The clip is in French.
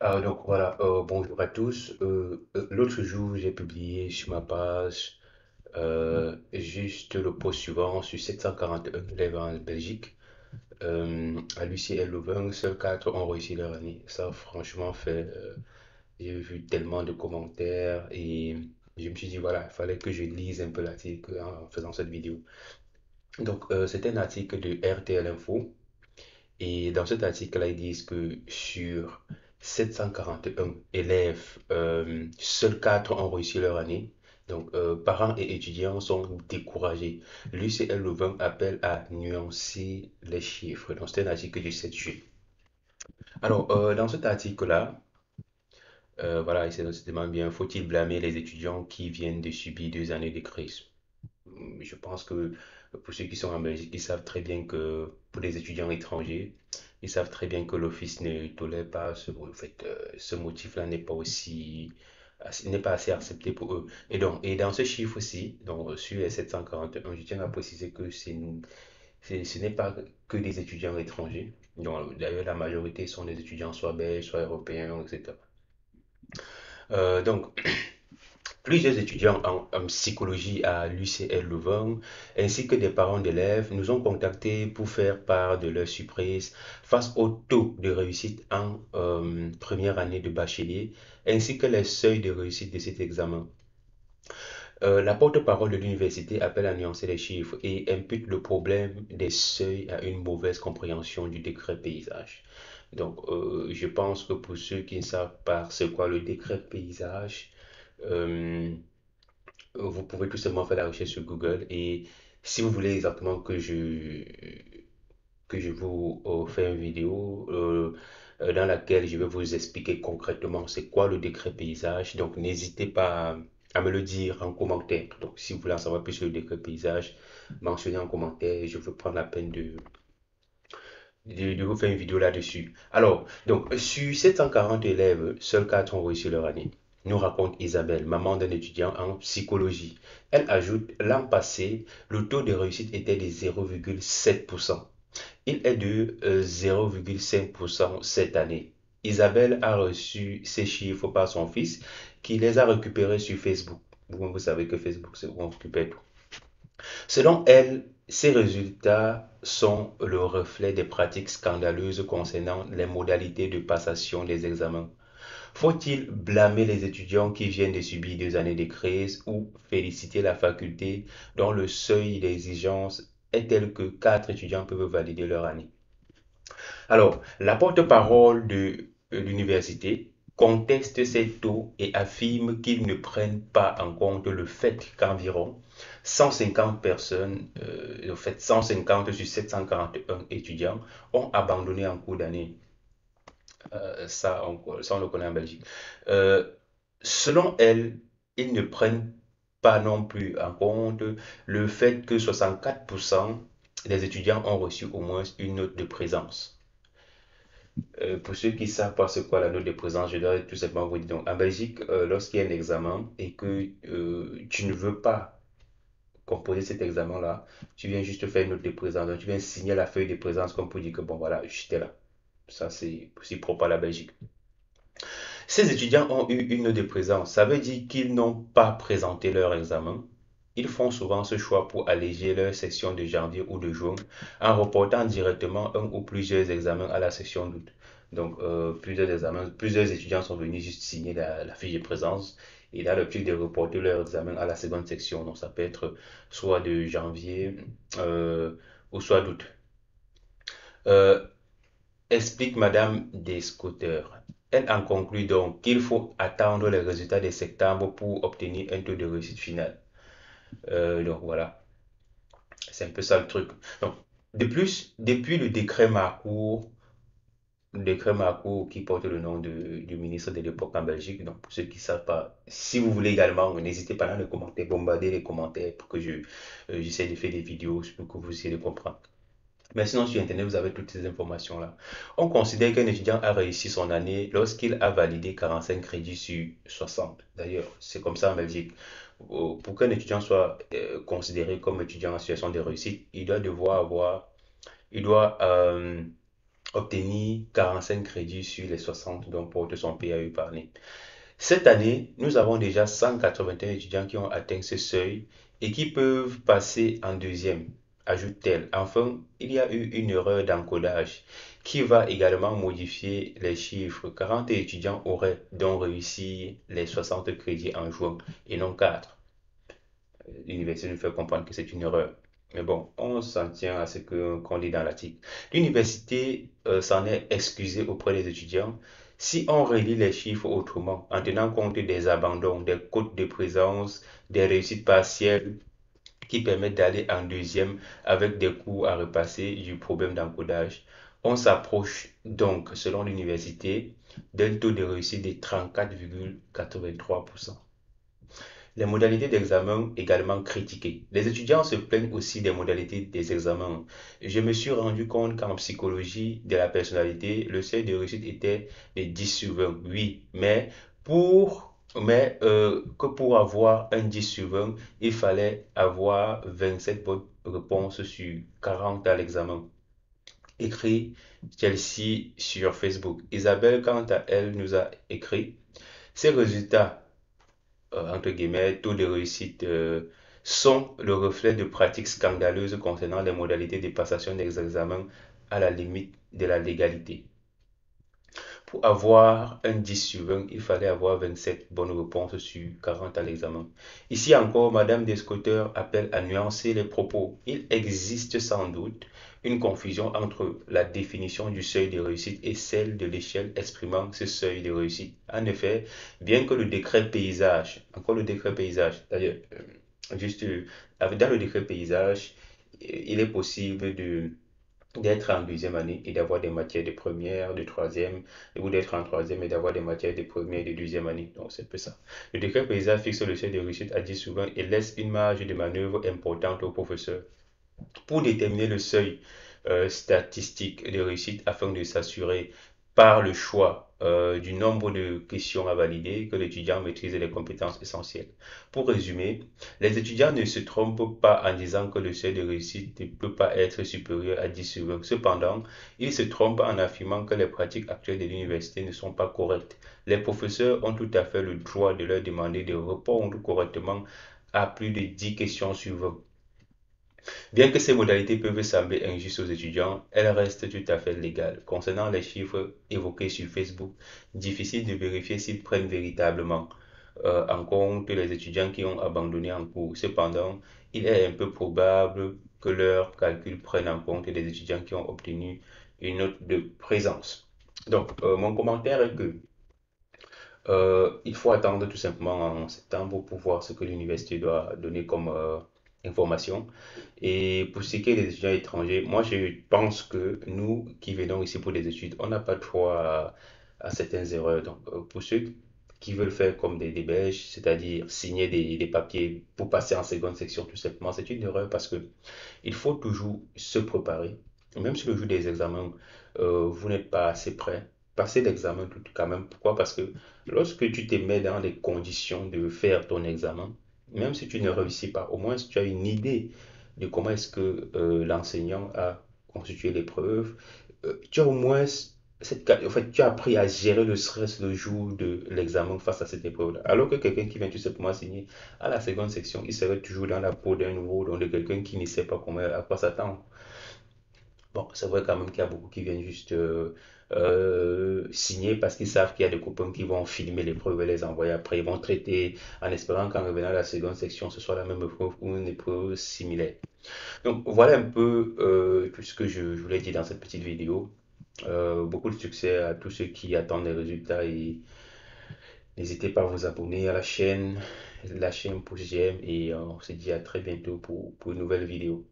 Donc voilà, bonjour à tous. L'autre jour, j'ai publié sur ma page juste le post suivant sur 741 élèves en Belgique. À l'UCL Louvain, seuls 4 ont réussi leur année. Ça, franchement, j'ai vu tellement de commentaires et je me suis dit, voilà, il fallait que je lise un peu l'article en faisant cette vidéo. Donc, c'est un article de RTL Info. Et dans cet article-là, ils disent que sur 741 élèves, seuls 4 ont réussi leur année. Donc, parents et étudiants sont découragés. L'UCL Louvain appelle à nuancer les chiffres. Donc, c'est un article du 7 juillet. Alors, dans cet article-là, voilà, il se demande bien, faut-il blâmer les étudiants qui viennent de subir 2 années de crise? Je pense que pour ceux qui sont en Belgique, ils savent très bien que pour les étudiants étrangers, ils savent très bien que l'Office ne tolère pas ce motif-là n'est pas assez accepté pour eux. Et dans ce chiffre aussi, donc sur les 741, je tiens à préciser que ce n'est pas que des étudiants étrangers. D'ailleurs, la majorité sont des étudiants soit belges, soit européens, etc. Donc, plusieurs étudiants en psychologie à l'UCL Louvain, ainsi que des parents d'élèves, nous ont contactés pour faire part de leur surprise face au taux de réussite en première année de bachelier, ainsi que les seuils de réussite de cet examen. La porte-parole de l'université appelle à nuancer les chiffres et impute le problème des seuils à une mauvaise compréhension du décret paysage. Donc, je pense que pour ceux qui ne savent pas c'est quoi le décret paysage, euh, vous pouvez tout simplement faire la recherche sur Google et si vous voulez exactement que je vous fais une vidéo dans laquelle je vais vous expliquer concrètement c'est quoi le décret paysage, donc n'hésitez pas à me le dire en commentaire. Donc si vous voulez en savoir plus sur le décret paysage, mentionnez en commentaire et je vais prendre la peine de vous faire une vidéo là-dessus. Alors, donc, sur 740 élèves, seuls 4 ont réussi leur année. Nous raconte Isabelle, maman d'un étudiant en psychologie. Elle ajoute, l'an passé, le taux de réussite était de 0,7%. Il est de 0,5% cette année. Isabelle a reçu ces chiffres par son fils qui les a récupérés sur Facebook. Vous savez que Facebook, c'est où on récupère tout. Selon elle, ces résultats sont le reflet des pratiques scandaleuses concernant les modalités de passation des examens. Faut-il blâmer les étudiants qui viennent de subir 2 années de crise ou féliciter la faculté dont le seuil d'exigence est tel que 4 étudiants peuvent valider leur année? Alors, la porte-parole de l'université conteste ces taux et affirme qu'ils ne prennent pas en compte le fait qu'environ 150 personnes, en fait 150 sur 741 étudiants, ont abandonné en cours d'année. Ça, on le connaît en Belgique. Euh, Selon elle, ils ne prennent pas non plus en compte le fait que 64% des étudiants ont reçu au moins une note de présence. Pour ceux qui ne savent pas ce qu'est la note de présence, je dois tout simplement vous dire. Donc, en Belgique, lorsqu'il y a un examen et que tu ne veux pas composer cet examen-là, tu viens juste faire une note de présence. Donc, tu viens signer la feuille de présence comme pour dire que bon, voilà, j'étais là. Ça, c'est aussi propre à la Belgique. Ces étudiants ont eu une note de présence. Ça veut dire qu'ils n'ont pas présenté leur examen. Ils font souvent ce choix pour alléger leur session de janvier ou de juin en reportant directement un ou plusieurs examens à la session d'août. Donc, plusieurs étudiants sont venus juste signer la fiche de présence et là, l'objectif de reporter leur examen à la seconde section. Donc, ça peut être soit de janvier euh, ou soit d'août. Euh, Explique Madame Descouteurs. Elle en conclut donc qu'il faut attendre les résultats de septembre pour obtenir un taux de réussite final. Donc voilà, c'est un peu ça le truc. Donc, de plus, depuis le décret Marcourt qui porte le nom du ministre de l'époque en Belgique, donc pour ceux qui ne savent pas, si vous voulez également, n'hésitez pas dans les commentaires, bombarder les commentaires pour que j'essaie de faire des vidéos pour que vous essayez de comprendre. Mais sinon, sur Internet, vous avez toutes ces informations-là. On considère qu'un étudiant a réussi son année lorsqu'il a validé 45 crédits sur 60. D'ailleurs, c'est comme ça en Belgique. Pour qu'un étudiant soit considéré comme étudiant en situation de réussite, il doit obtenir 45 crédits sur les 60 dont porte son PAE par année. Cette année, nous avons déjà 181 étudiants qui ont atteint ce seuil et qui peuvent passer en deuxième, ajoute-t-elle. Enfin, il y a eu une erreur d'encodage qui va également modifier les chiffres. 40 étudiants auraient donc réussi les 60 crédits en juin et non 4. L'université nous fait comprendre que c'est une erreur. Mais bon, on s'en tient à ce qu'on lit dans l'article. L'université s'en est excusée auprès des étudiants. Si on relie les chiffres autrement, en tenant compte des abandons, des cotes de présence, des réussites partielles qui permettent d'aller en deuxième avec des cours à repasser du problème d'encodage, on s'approche donc, selon l'université, d'un taux de réussite de 34,83%. Les modalités d'examen également critiquées. Les étudiants se plaignent aussi des modalités des examens. Je me suis rendu compte qu'en psychologie de la personnalité, le seuil de réussite était de 10 sur 20. Oui, que pour avoir un 10 sur 20, il fallait avoir 27 bonnes réponses sur 40 à l'examen. Écrit Chelsea sur Facebook. Isabelle, quant à elle, nous a écrit ces résultats entre guillemets, taux de réussite sont le reflet de pratiques scandaleuses concernant les modalités de passation des examens à la limite de la légalité. Pour avoir un 10 sur 20, il fallait avoir 27 bonnes réponses sur 40 à l'examen. Ici encore, Madame Descotter appelle à nuancer les propos. Il existe sans doute une confusion entre la définition du seuil de réussite et celle de l'échelle exprimant ce seuil de réussite. En effet, bien que le décret paysage, encore le décret paysage, d'ailleurs, juste dans le décret paysage, il est possible d'être en deuxième année et d'avoir des matières de première, de troisième, ou d'être en troisième et d'avoir des matières de première et de deuxième année. Donc, c'est un peu ça. Le décret paysage fixe le seuil de réussite à 10 souvent et laisse une marge de manœuvre importante aux professeurs pour déterminer le seuil statistique de réussite afin de s'assurer par le choix du nombre de questions à valider que l'étudiant maîtrise les compétences essentielles. Pour résumer, les étudiants ne se trompent pas en disant que le seuil de réussite ne peut pas être supérieur à 10 sur 20. Cependant, ils se trompent en affirmant que les pratiques actuelles de l'université ne sont pas correctes. Les professeurs ont tout à fait le droit de leur demander de répondre correctement à plus de 10 questions sur 20. Bien que ces modalités peuvent sembler injustes aux étudiants, elles restent tout à fait légales. Concernant les chiffres évoqués sur Facebook, difficile de vérifier s'ils prennent véritablement en compte les étudiants qui ont abandonné en cours. Cependant, il est un peu probable que leurs calculs prennent en compte les étudiants qui ont obtenu une note de présence. Donc, mon commentaire est que il faut attendre tout simplement en septembre pour voir ce que l'université doit donner comme information. Et pour ce qui est des étudiants étrangers, moi je pense que nous qui venons ici pour des études, on n'a pas droit à certaines erreurs. Donc pour ceux qui veulent faire comme des Belges, c'est-à-dire signer des papiers pour passer en seconde section tout simplement, c'est une erreur parce que il faut toujours se préparer. Même si le jour des examens, vous n'êtes pas assez prêt, passez l'examen tout quand même. Pourquoi? Parce que lorsque tu te mets dans les conditions de faire ton examen, même si tu ne réussis pas, au moins si tu as une idée de comment est-ce que l'enseignant a constitué l'épreuve, tu as au moins en fait, tu as appris à gérer le stress le jour de l'examen face à cette épreuve-là. Alors que quelqu'un qui vient tout simplement signer à la seconde section, il serait toujours dans la peau d'un nouveau, donc de quelqu'un qui ne sait pas comment, à quoi s'attendre. Bon, c'est vrai quand même qu'il y a beaucoup qui viennent juste signer parce qu'ils savent qu'il y a des copains qui vont filmer l'épreuve et les envoyer après. Ils vont traiter en espérant qu'en revenant à la seconde section, ce soit la même épreuve ou une épreuve similaire. Donc voilà un peu tout ce que je voulais dire dans cette petite vidéo. Beaucoup de succès à tous ceux qui attendent les résultats et n'hésitez pas à vous abonner à la chaîne, lâcher un pouce j'aime et on se dit à très bientôt pour une nouvelle vidéo.